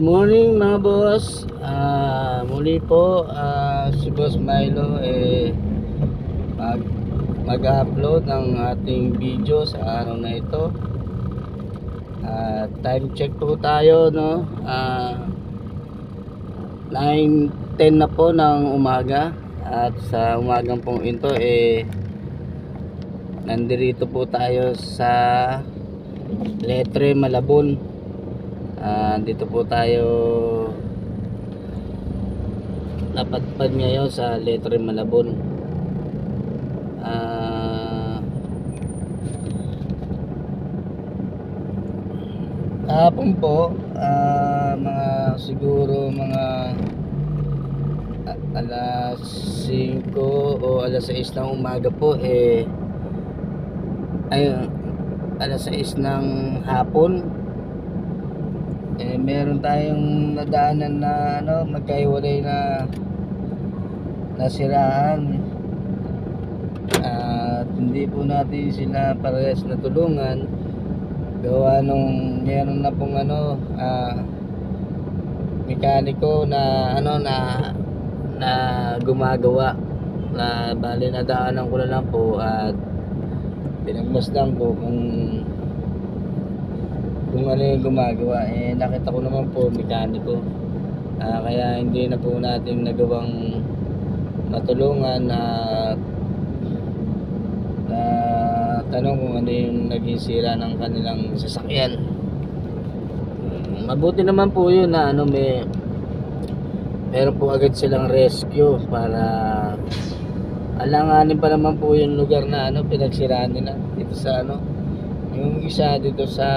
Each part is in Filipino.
morning mga boss. Muli po si Boss Milo mag-upload ng ating video sa araw na ito. Time check po tayo, no? 9:10 na po ng umaga. At sa umagang pong ito nandirito po tayo sa Letre, Malabon. Dito po tayo napadpad ngayon sa Letre, Malabon. Kahapon po mga siguro mga alas 5 o alas 6 ng umaga po alas 6 ng hapon meron tayong nadaanan na magkaiwalay na nasiraan at hindi po natin sila parehas na tulungan gawa nung meron na pong mekaniko na na gumagawa na bali nadaanan ko na lang po at pinagmasdan ko kung ano yung gumagawa. Nakita ko naman po mekaniko, kaya hindi na po natin nagawang matulungan at tanong kung ano yung naging sira ng kanilang sasakyan. Mabuti naman po yun na meron po agad silang rescue para alanganin pa naman po yung lugar na pinagsiraan nila dito sa yung isa dito sa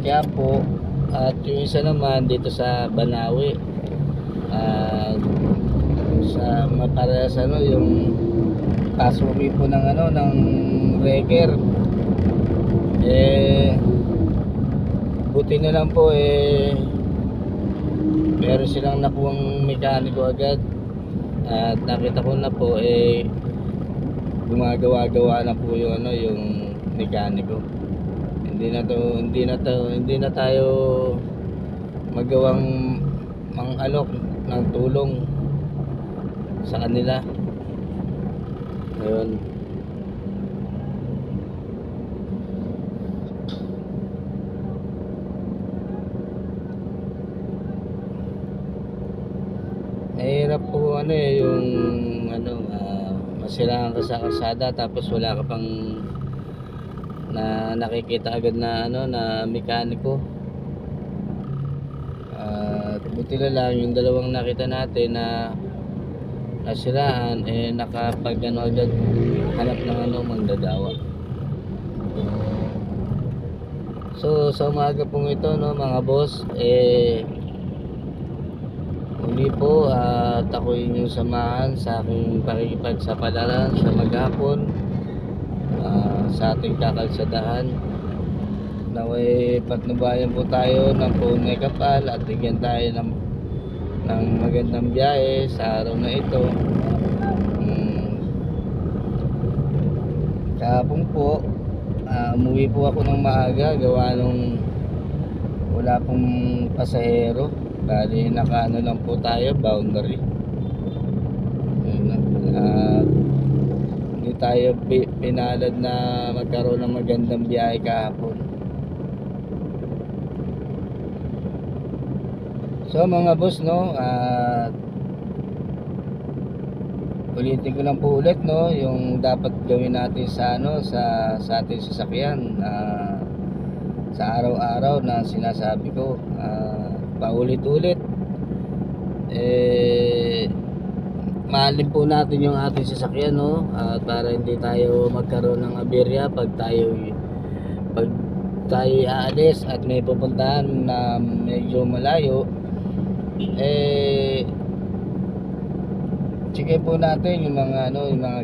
Quiapo at yung isa naman dito sa Banawe sa maparehas yung pasumi po ng wrecker. Buti na lang po meron silang nakuwang mekaniko agad at nakita ko na po gumagawa-gawa na po yung yung mekaniko. Hindi na tayo magawang mang-alok ng tulong sa kanila. Ayun. Mahirap po yung masiraan ka sa kalsada tapos wala ka pang na nakikita agad na na mekaniko. Buti na lang yung dalawang nakita natin na nasiraan nakapag agad hanap ng manggagawa. So sa umaga pong ito mga boss muli po at ako inyong samahan sa aking pakikipagsapalaran sa maghapon sa ating kakalsadahan. Naway patnubayan po tayo ng Punay Kapal at bigyan tayo ng magandang biyahe sa araw na ito. Kahapon po umuwi po ako ng maaga gawa nung wala pong pasahero. Bali nakaano lang po tayo, boundary. Hindi tayo pinalad na magkaroon ng magandang biyahe kahapon. So mga boss ulitin ko lang po ulit yung dapat gawin natin sa ating sasakyan sa araw-araw na sinasabi ko paulit-ulit. Mahalin po natin yung ating sasakyan para hindi tayo magkaroon ng aberya pag tayo aalis at may pupuntahan na medyo malayo. Checkin po natin yung mga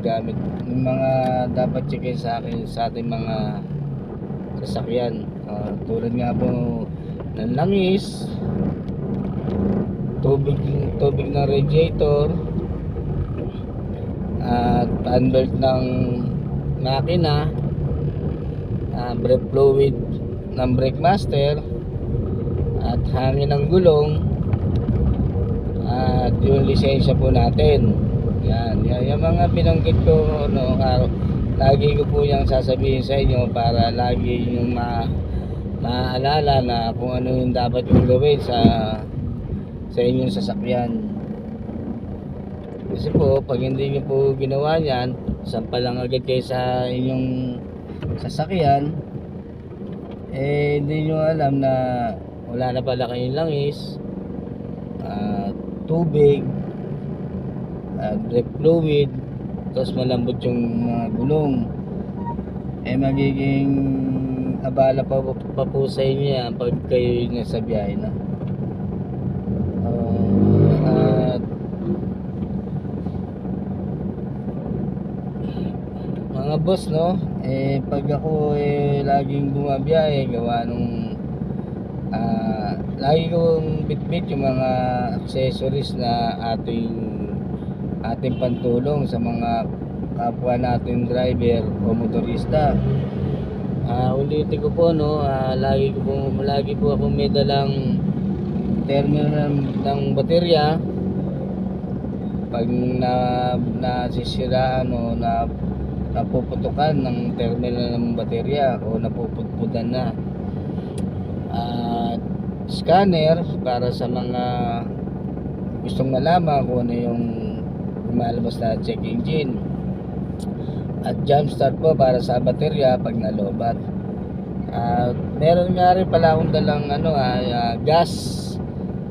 gamit, yung mga dapat checkin sa ating mga sasakyan, tulad nga po ng langis, tubig ng radiator at fan belt ng makina, brake fluid ng brake master, at hangin ng gulong, at yung lisensya po natin. Yan, yung mga binanggit ko, no, lagi ko po yung sasabihin sa inyo para lagi yung maaalala na kung ano yung dapat yung gawin sa inyong sasakyan. Kasi po, pag hindi nyo po ginawa yan, sampa lang agad kayo sa inyong sasakyan, hindi nyo alam na wala na pala kayong langis, tubig, brake fluid, tapos malambot yung mga gulong, magiging abala pa po sa inyo yan pag kayo nasa biyahe na. At mga boss, no, pag ako laging bumabiyahe, gawa nung lagi kong bitbit yung mga accessories na ating pantulong sa mga kapwa natin driver o motorista. Ulitin ko po, no, lagi po ako may dalang terminal ng baterya. Pag nasisiraan o napuputukan ng terminal ng baterya o napuputputan na, at scanner para sa mga gustong malaman kung ano yung lumalabas na check engine, at jump start po para sa baterya pag nalobat. Meron nga rin pala akong dalang gas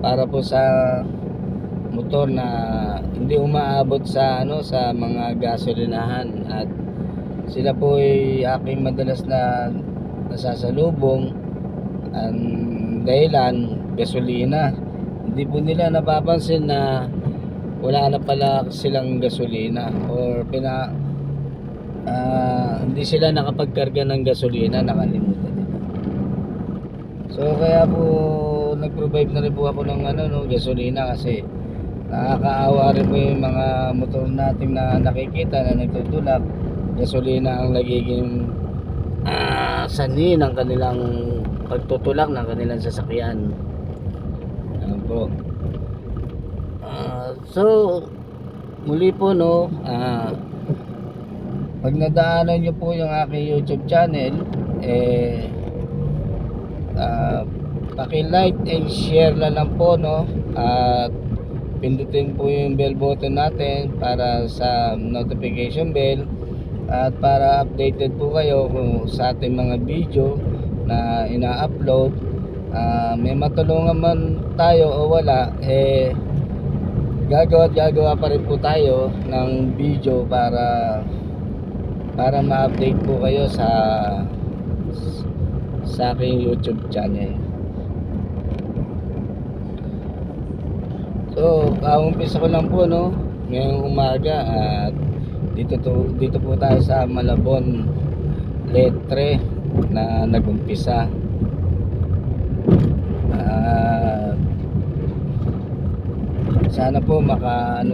para po sa motor na hindi umaabot sa sa mga gasolinahan, at sila po ay aking madalas na nasasalubong. Ang dahilan, gasolina. Hindi po nila napapansin na wala na pala silang gasolina, or hindi sila nakapagkarga ng gasolina, nakalimutan nila. So kaya po nag-provide na rin po ako ng gasolina, kasi nakakaawa rin po yung mga motor natin na nakikita na nagtutulak. Gasolina ang nagiging sanhi ng kanilang pagtutulak ng kanilang sasakyan. Ano po. So muli po, no, pag nadaanan nyo po yung aking YouTube channel, paki-like and share na lang po, no, at pindutin po yung bell button natin para sa notification bell, at para updated po kayo sa ating mga video na ina-upload. May matulungan man tayo o wala, gagawa pa rin po tayo ng video para ma-update po kayo sa aking YouTube channel. So, umpisa ko lang po, no, ngayong umaga, at dito po tayo sa Malabon Letre na nagumpisa. Sana po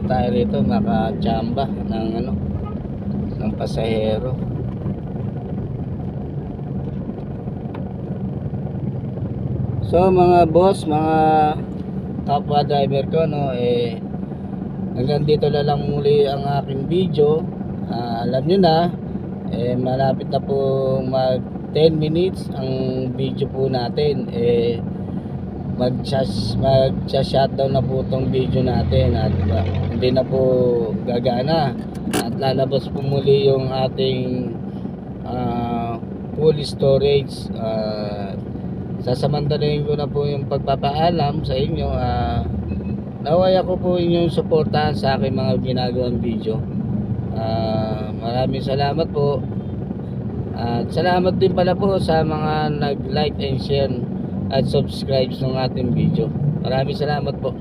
tayo rito, makachamba ng pasahero. So mga boss, mga kapwa driver ko, no, hanggang dito na lang muli ang aking video. Alam nyo na, malapit na po mag 10 minutes ang video po natin. Mag-shutdown na po itong video natin, at hindi na po gagana, at lalabas po muli yung ating full storage. Sasamantalahin ko na po yung pagpapaalam sa inyo. Naway ako po inyong suportahan sa aking mga ginagawang video. Maraming salamat po, at salamat din pala po sa mga nag-like and share at subscribe ng ating video. Maraming salamat po.